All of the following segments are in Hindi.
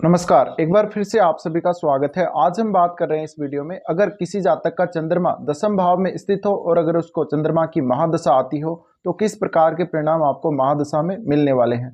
नमस्कार, एक बार फिर से आप सभी का स्वागत है। आज हम बात कर रहे हैं इस वीडियो में, अगर किसी जातक का चंद्रमा दसम भाव में स्थित हो और अगर उसको चंद्रमा की महादशा आती हो तो किस प्रकार के परिणाम आपको महादशा में मिलने वाले हैं।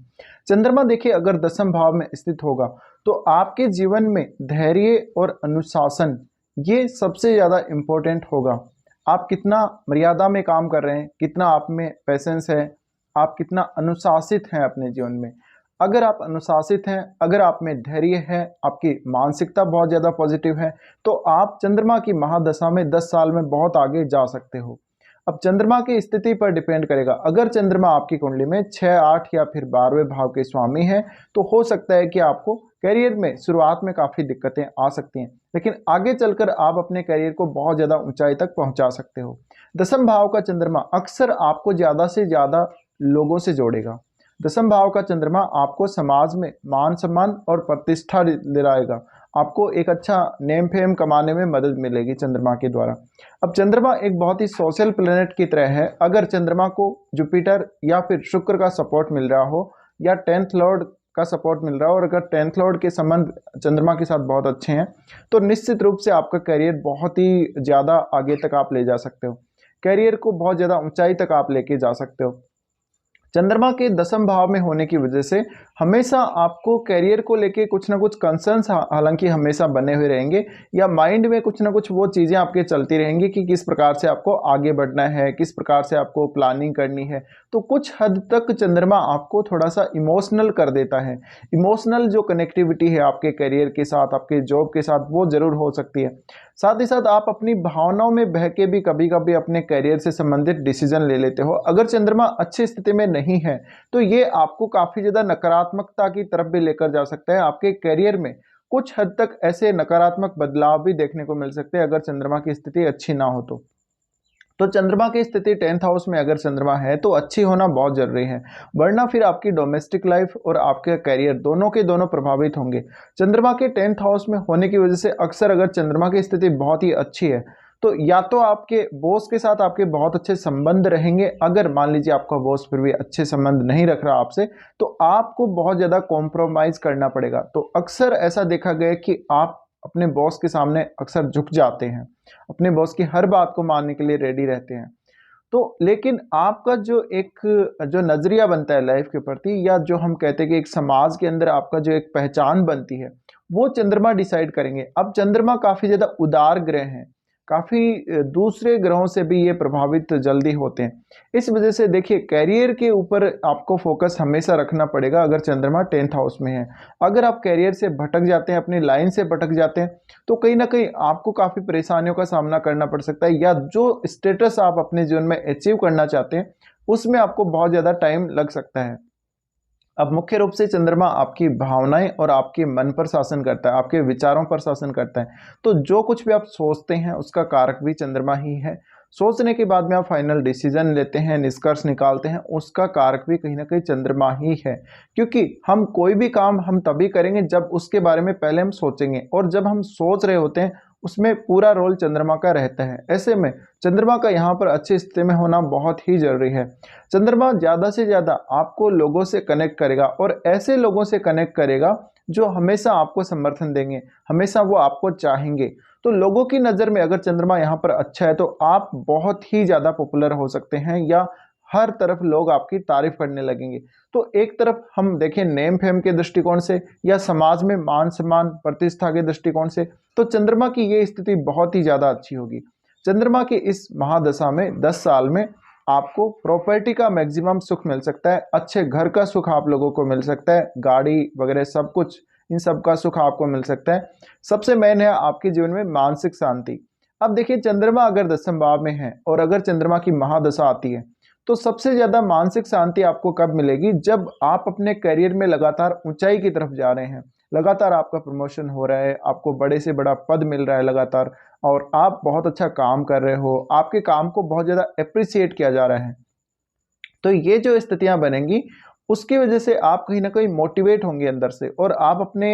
चंद्रमा देखिए अगर दसम भाव में स्थित होगा तो आपके जीवन में धैर्य और अनुशासन ये सबसे ज़्यादा इम्पोर्टेंट होगा। आप कितना मर्यादा में काम कर रहे हैं, कितना आप में पैसेंस है, आप कितना अनुशासित हैं अपने जीवन में। अगर आप अनुशासित हैं, अगर आप में धैर्य है, आपकी मानसिकता बहुत ज़्यादा पॉजिटिव है, तो आप चंद्रमा की महादशा में 10 साल में बहुत आगे जा सकते हो। अब चंद्रमा की स्थिति पर डिपेंड करेगा। अगर चंद्रमा आपकी कुंडली में 6, 8 या फिर 12वें भाव के स्वामी हैं तो हो सकता है कि आपको करियर में शुरुआत में काफ़ी दिक्कतें आ सकती हैं, लेकिन आगे चलकर आप अपने करियर को बहुत ज़्यादा ऊंचाई तक पहुंचा सकते हो। दसम भाव का चंद्रमा अक्सर आपको ज़्यादा से ज़्यादा लोगों से जोड़ेगा। दसम भाव का चंद्रमा आपको समाज में मान सम्मान और प्रतिष्ठा दिलाएगा। आपको एक अच्छा नेम फेम कमाने में मदद मिलेगी चंद्रमा के द्वारा। अब चंद्रमा एक बहुत ही सोशल प्लेनेट की तरह है। अगर चंद्रमा को जुपिटर या फिर शुक्र का सपोर्ट मिल रहा हो या 10th लॉर्ड का सपोर्ट मिल रहा हो और अगर 10th लॉर्ड के संबंध चंद्रमा के साथ बहुत अच्छे हैं तो निश्चित रूप से आपका करियर बहुत ही ज़्यादा आगे तक आप ले जा सकते हो। करियर को बहुत ज़्यादा ऊंचाई तक आप लेके जा सकते हो। चंद्रमा के दसम भाव में होने की वजह से हमेशा आपको करियर को लेके कुछ ना कुछ कंसर्न्स हालांकि हमेशा बने हुए रहेंगे, या माइंड में कुछ ना कुछ वो चीज़ें आपके चलती रहेंगी कि किस प्रकार से आपको आगे बढ़ना है, किस प्रकार से आपको प्लानिंग करनी है। तो कुछ हद तक चंद्रमा आपको थोड़ा सा इमोशनल कर देता है। इमोशनल जो कनेक्टिविटी है आपके करियर के साथ, आपके जॉब के साथ, वो ज़रूर हो सकती है। साथ ही साथ आप अपनी भावनाओं में बह के भी कभी कभी अपने करियर से संबंधित डिसीजन ले लेते हो। अगर चंद्रमा अच्छी स्थिति में नहीं है तो ये आपको काफ़ी ज़्यादा नकारात्मकता की तरफ भी लेकर जा सकता है। आपके करियर में कुछ हद तक ऐसे नकारात्मक बदलाव भी देखने को मिल सकते हैं अगर चंद्रमा की स्थिति अच्छी ना हो तो चंद्रमा की स्थिति 10th हाउस में अगर चंद्रमा है तो अच्छी होना बहुत जरूरी है, वरना फिर आपकी डोमेस्टिक लाइफ और आपके करियर दोनों के दोनों प्रभावित होंगे। चंद्रमा के 10th हाउस में होने की वजह से अक्सर अगर चंद्रमा की स्थिति बहुत ही अच्छी है तो या तो आपके बॉस के साथ आपके बहुत अच्छे संबंध रहेंगे। अगर मान लीजिए आपका बॉस फिर भी अच्छे संबंध नहीं रख रहा आपसे तो आपको बहुत ज़्यादा कॉम्प्रोमाइज़ करना पड़ेगा। तो अक्सर ऐसा देखा गया कि आप अपने बॉस के सामने अक्सर झुक जाते हैं, अपने बॉस की हर बात को मानने के लिए रेडी रहते हैं। तो लेकिन आपका जो नज़रिया बनता है लाइफ के प्रति, या जो हम कहते हैं कि एक समाज के अंदर आपका जो एक पहचान बनती है, वो चंद्रमा डिसाइड करेंगे। अब चंद्रमा काफ़ी ज़्यादा उदार ग्रह हैं, काफ़ी दूसरे ग्रहों से भी ये प्रभावित जल्दी होते हैं। इस वजह से देखिए करियर के ऊपर आपको फोकस हमेशा रखना पड़ेगा अगर चंद्रमा 10th हाउस में है। अगर आप करियर से भटक जाते हैं, अपनी लाइन से भटक जाते हैं, तो कहीं ना कहीं आपको काफ़ी परेशानियों का सामना करना पड़ सकता है, या जो स्टेटस आप अपने जीवन में अचीव करना चाहते हैं उसमें आपको बहुत ज़्यादा टाइम लग सकता है। अब मुख्य रूप से चंद्रमा आपकी भावनाएं और आपके मन पर शासन करता है, आपके विचारों पर शासन करता है। तो जो कुछ भी आप सोचते हैं उसका कारक भी चंद्रमा ही है। सोचने के बाद में आप फाइनल डिसीजन लेते हैं, निष्कर्ष निकालते हैं, उसका कारक भी कहीं ना कहीं चंद्रमा ही है। क्योंकि हम कोई भी काम हम तभी करेंगे जब उसके बारे में पहले हम सोचेंगे, और जब हम सोच रहे होते हैं उसमें पूरा रोल चंद्रमा का रहता है। ऐसे में चंद्रमा का यहाँ पर अच्छी स्थिति में होना बहुत ही जरूरी है। चंद्रमा ज़्यादा से ज़्यादा आपको लोगों से कनेक्ट करेगा, और ऐसे लोगों से कनेक्ट करेगा जो हमेशा आपको समर्थन देंगे, हमेशा वो आपको चाहेंगे। तो लोगों की नज़र में अगर चंद्रमा यहाँ पर अच्छा है तो आप बहुत ही ज़्यादा पॉपुलर हो सकते हैं, या हर तरफ लोग आपकी तारीफ करने लगेंगे। तो एक तरफ हम देखें नेम फेम के दृष्टिकोण से या समाज में मान सम्मान प्रतिष्ठा के दृष्टिकोण से, तो चंद्रमा की ये स्थिति बहुत ही ज़्यादा अच्छी होगी। चंद्रमा की इस महादशा में 10 साल में आपको प्रॉपर्टी का मैक्सिमम सुख मिल सकता है, अच्छे घर का सुख आप लोगों को मिल सकता है, गाड़ी वगैरह सब कुछ, इन सब का सुख आपको मिल सकता है। सबसे मेन है आपके जीवन में मानसिक शांति। अब देखिए चंद्रमा अगर दसम भाव में है और अगर चंद्रमा की महादशा आती है तो सबसे ज़्यादा मानसिक शांति आपको कब मिलेगी, जब आप अपने करियर में लगातार ऊंचाई की तरफ जा रहे हैं, लगातार आपका प्रमोशन हो रहा है, आपको बड़े से बड़ा पद मिल रहा है लगातार, और आप बहुत अच्छा काम कर रहे हो, आपके काम को बहुत ज़्यादा अप्रिसिएट किया जा रहा है। तो ये जो स्थितियां बनेंगी उसकी वजह से आप कहीं ना कहीं मोटिवेट होंगे अंदर से, और आप अपने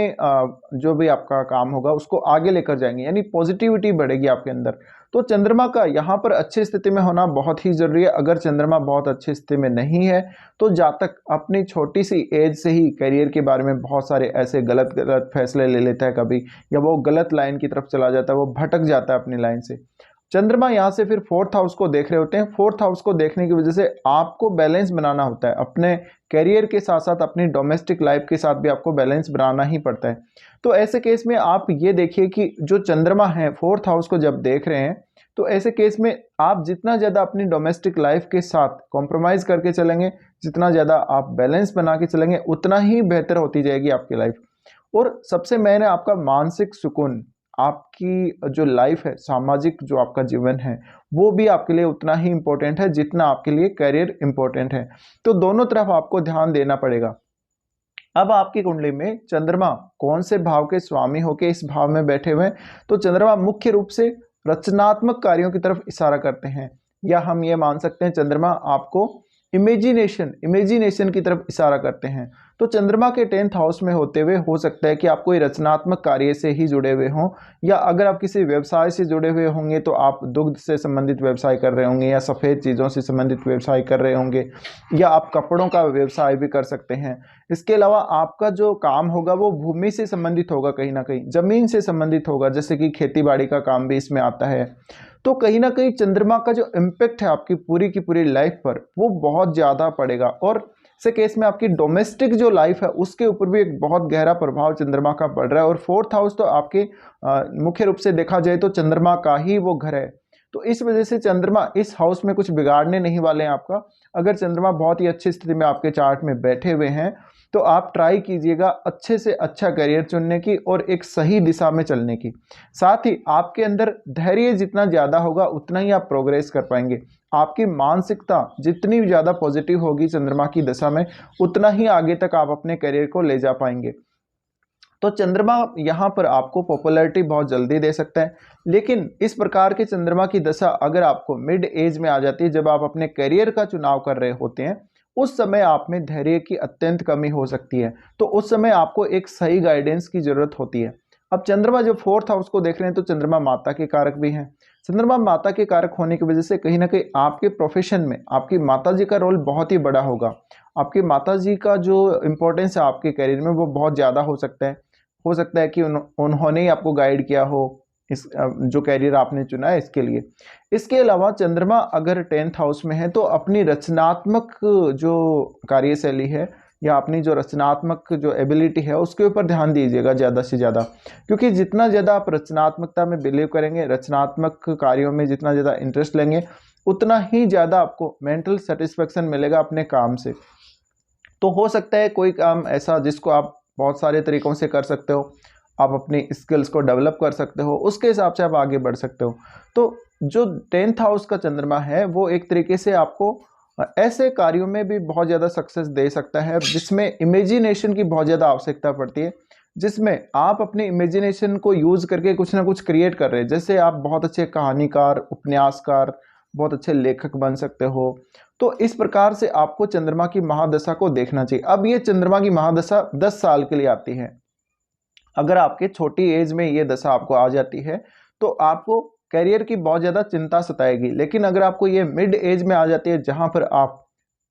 जो भी आपका काम होगा उसको आगे लेकर जाएंगे, यानी पॉजिटिविटी बढ़ेगी आपके अंदर। तो चंद्रमा का यहाँ पर अच्छी स्थिति में होना बहुत ही जरूरी है। अगर चंद्रमा बहुत अच्छी स्थिति में नहीं है तो जातक अपनी छोटी सी एज से ही करियर के बारे में बहुत सारे ऐसे गलत गलत फैसले ले लेता है कभी, या वो गलत लाइन की तरफ चला जाता है, वो भटक जाता है अपनी लाइन से। चंद्रमा यहाँ से फिर फोर्थ हाउस को देख रहे होते हैं। फोर्थ हाउस को देखने की वजह से आपको बैलेंस बनाना होता है, अपने करियर के साथ साथ अपनी डोमेस्टिक लाइफ के साथ भी आपको बैलेंस बनाना ही पड़ता है। तो ऐसे केस में आप ये देखिए कि जो चंद्रमा है फोर्थ हाउस को जब देख रहे हैं, तो ऐसे केस में आप जितना ज़्यादा अपनी डोमेस्टिक लाइफ के साथ कॉम्प्रोमाइज़ करके चलेंगे, जितना ज़्यादा आप बैलेंस बना के चलेंगे, उतना ही बेहतर होती जाएगी आपकी लाइफ। और सबसे मेन है आपका मानसिक सुकून। आपकी जो लाइफ है, सामाजिक जो आपका जीवन है, वो भी आपके लिए उतना ही इम्पोर्टेंट है जितना आपके लिए करियर इम्पोर्टेंट है। तो दोनों तरफ आपको ध्यान देना पड़ेगा। अब आपकी कुंडली में चंद्रमा कौन से भाव के स्वामी होके इस भाव में बैठे हुए हैं, तो चंद्रमा मुख्य रूप से रचनात्मक कार्यों की तरफ इशारा करते हैं, या हम ये मान सकते हैं चंद्रमा आपको इमेजिनेशन की तरफ इशारा करते हैं। तो चंद्रमा के 10th हाउस में होते हुए हो सकता है कि आप कोई रचनात्मक कार्य से ही जुड़े हुए हों, या अगर आप किसी व्यवसाय से जुड़े हुए होंगे तो आप दुग्ध से संबंधित व्यवसाय कर रहे होंगे, या सफ़ेद चीज़ों से संबंधित व्यवसाय कर रहे होंगे, या आप कपड़ों का व्यवसाय भी कर सकते हैं। इसके अलावा आपका जो काम होगा वो भूमि से संबंधित होगा, कहीं ना कहीं ज़मीन से संबंधित होगा, जैसे कि खेती बाड़ी का काम भी इसमें आता है। तो कहीं ना कहीं चंद्रमा का जो इम्पैक्ट है आपकी पूरी की पूरी लाइफ पर, वो बहुत ज़्यादा पड़ेगा। और इस केस में आपकी डोमेस्टिक जो लाइफ है उसके ऊपर भी एक बहुत गहरा प्रभाव चंद्रमा का पड़ रहा है। और फोर्थ हाउस तो आपके मुख्य रूप से देखा जाए तो चंद्रमा का ही वो घर है। तो इस वजह से चंद्रमा इस हाउस में कुछ बिगाड़ने नहीं वाले हैं आपका। अगर चंद्रमा बहुत ही अच्छी स्थिति में आपके चार्ट में बैठे हुए हैं तो आप ट्राई कीजिएगा अच्छे से अच्छा करियर चुनने की और एक सही दिशा में चलने की। साथ ही आपके अंदर धैर्य जितना ज़्यादा होगा उतना ही आप प्रोग्रेस कर पाएंगे। आपकी मानसिकता जितनी ज़्यादा पॉजिटिव होगी चंद्रमा की दशा में, उतना ही आगे तक आप अपने करियर को ले जा पाएंगे। तो चंद्रमा यहाँ पर आपको पॉपुलैरिटी बहुत जल्दी दे सकता है, लेकिन इस प्रकार के चंद्रमा की दशा अगर आपको मिड एज में आ जाती है, जब आप अपने करियर का चुनाव कर रहे होते हैं, उस समय आप में धैर्य की अत्यंत कमी हो सकती है। तो उस समय आपको एक सही गाइडेंस की जरूरत होती है। अब चंद्रमा जब फोर्थ हाउस को देख रहे हैं तो चंद्रमा माता के कारक भी हैं। चंद्रमा माता के कारक होने की वजह से कहीं ना कहीं आपके प्रोफेशन में आपकी माता जी का रोल बहुत ही बड़ा होगा। आपकी माता जी का जो इम्पोर्टेंस है आपके करियर में वो बहुत ज़्यादा हो सकता है। हो सकता है कि उन्होंने ही आपको गाइड किया हो इस जो कैरियर आपने चुना है इसके लिए। इसके अलावा चंद्रमा अगर 10th हाउस में है तो अपनी रचनात्मक जो कार्यशैली है या अपनी जो रचनात्मक जो एबिलिटी है उसके ऊपर ध्यान दीजिएगा ज़्यादा से ज़्यादा, क्योंकि जितना ज़्यादा आप रचनात्मकता में बिलीव करेंगे, रचनात्मक कार्यों में जितना ज़्यादा इंटरेस्ट लेंगे, उतना ही ज़्यादा आपको मेंटल सेटिस्फेक्शन मिलेगा अपने काम से। तो हो सकता है कोई काम ऐसा जिसको आप बहुत सारे तरीकों से कर सकते हो, आप अपनी स्किल्स को डेवलप कर सकते हो, उसके हिसाब से आप आगे बढ़ सकते हो। तो जो 10th हाउस का चंद्रमा है वो एक तरीके से आपको ऐसे कार्यों में भी बहुत ज़्यादा सक्सेस दे सकता है जिसमें इमेजिनेशन की बहुत ज़्यादा आवश्यकता पड़ती है, जिसमें आप अपने इमेजिनेशन को यूज़ करके कुछ ना कुछ क्रिएट कर रहे हैं। जैसे आप बहुत अच्छे कहानीकार, उपन्यासकार, बहुत अच्छे लेखक बन सकते हो। तो इस प्रकार से आपको चंद्रमा की महादशा को देखना चाहिए। अब ये चंद्रमा की महादशा 10 साल के लिए आती है। अगर आपके छोटी एज में ये दशा आपको आ जाती है तो आपको करियर की बहुत ज़्यादा चिंता सताएगी, लेकिन अगर आपको ये मिड एज में आ जाती है जहाँ पर आप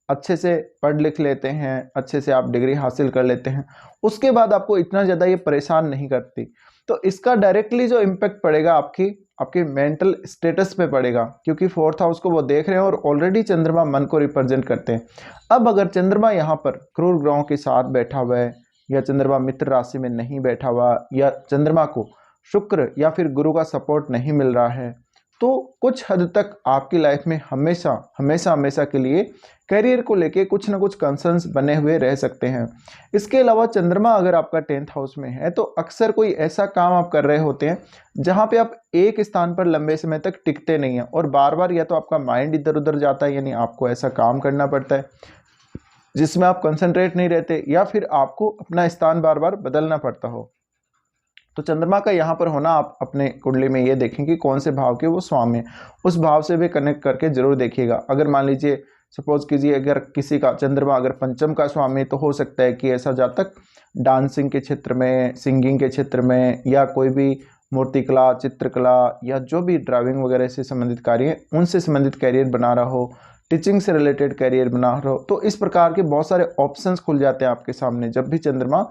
अच्छे से पढ़ लिख लेते हैं, अच्छे से आप डिग्री हासिल कर लेते हैं, उसके बाद आपको इतना ज़्यादा ये परेशान नहीं करती। तो इसका डायरेक्टली जो इम्पैक्ट पड़ेगा आपकी मेंटल स्टेटस पे पड़ेगा, क्योंकि फोर्थ हाउस को वो देख रहे हैं और ऑलरेडी चंद्रमा मन को रिप्रेजेंट करते हैं। अब अगर चंद्रमा यहाँ पर क्रूर ग्रहों के साथ बैठा हुआ है, या चंद्रमा मित्र राशि में नहीं बैठा हुआ, या चंद्रमा को शुक्र या फिर गुरु का सपोर्ट नहीं मिल रहा है, तो कुछ हद तक आपकी लाइफ में हमेशा के लिए करियर को लेके कुछ ना कुछ कंसर्न्स बने हुए रह सकते हैं। इसके अलावा चंद्रमा अगर आपका 10th हाउस में है तो अक्सर कोई ऐसा काम आप कर रहे होते हैं जहां पे आप एक स्थान पर लंबे समय तक टिकते नहीं हैं, और बार बार या तो आपका माइंड इधर उधर जाता है, यानी आपको ऐसा काम करना पड़ता है जिसमें आप कंसंट्रेट नहीं रहते, या फिर आपको अपना स्थान बार बार बदलना पड़ता हो। तो चंद्रमा का यहाँ पर होना आप अपने कुंडली में ये देखें कि कौन से भाव के वो स्वामी है, उस भाव से भी कनेक्ट करके जरूर देखिएगा। अगर मान लीजिए सपोज कीजिए अगर किसी का चंद्रमा अगर पंचम का स्वामी, तो हो सकता है कि ऐसा जातक डांसिंग के क्षेत्र में, सिंगिंग के क्षेत्र में, या कोई भी मूर्तिकला, चित्रकला, या जो भी ड्राइविंग वगैरह से संबंधित कार्य हैं उनसे संबंधित कैरियर बना रहा हो, टीचिंग से रिलेटेड कैरियर बना रहा हो। तो इस प्रकार के बहुत सारे ऑप्शंस खुल जाते हैं आपके सामने जब भी चंद्रमा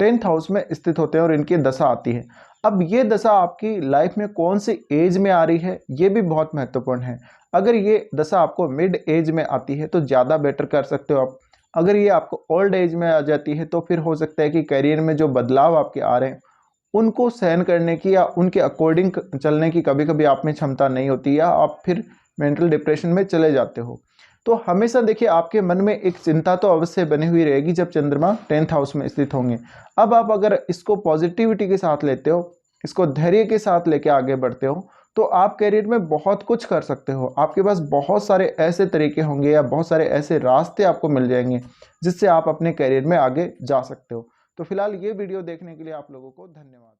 10th हाउस में स्थित होते हैं और इनकी दशा आती है। अब ये दशा आपकी लाइफ में कौन सी एज में आ रही है, ये भी बहुत महत्वपूर्ण है। अगर ये दशा आपको मिड एज में आती है तो ज़्यादा बेटर कर सकते हो आप। अगर ये आपको ओल्ड एज में आ जाती है तो फिर हो सकता है कि करियर में जो बदलाव आपके आ रहे हैं उनको सहन करने की या उनके अकॉर्डिंग चलने की कभी कभी आप में क्षमता नहीं होती, या आप फिर मेंटल डिप्रेशन में चले जाते हो। तो हमेशा देखिए आपके मन में एक चिंता तो अवश्य बनी हुई रहेगी जब चंद्रमा 10th हाउस में स्थित होंगे। अब आप अगर इसको पॉजिटिविटी के साथ लेते हो, इसको धैर्य के साथ लेके आगे बढ़ते हो, तो आप करियर में बहुत कुछ कर सकते हो। आपके पास बहुत सारे ऐसे तरीके होंगे या बहुत सारे ऐसे रास्ते आपको मिल जाएंगे जिससे आप अपने करियर में आगे जा सकते हो। तो फिलहाल ये वीडियो देखने के लिए आप लोगों को धन्यवाद।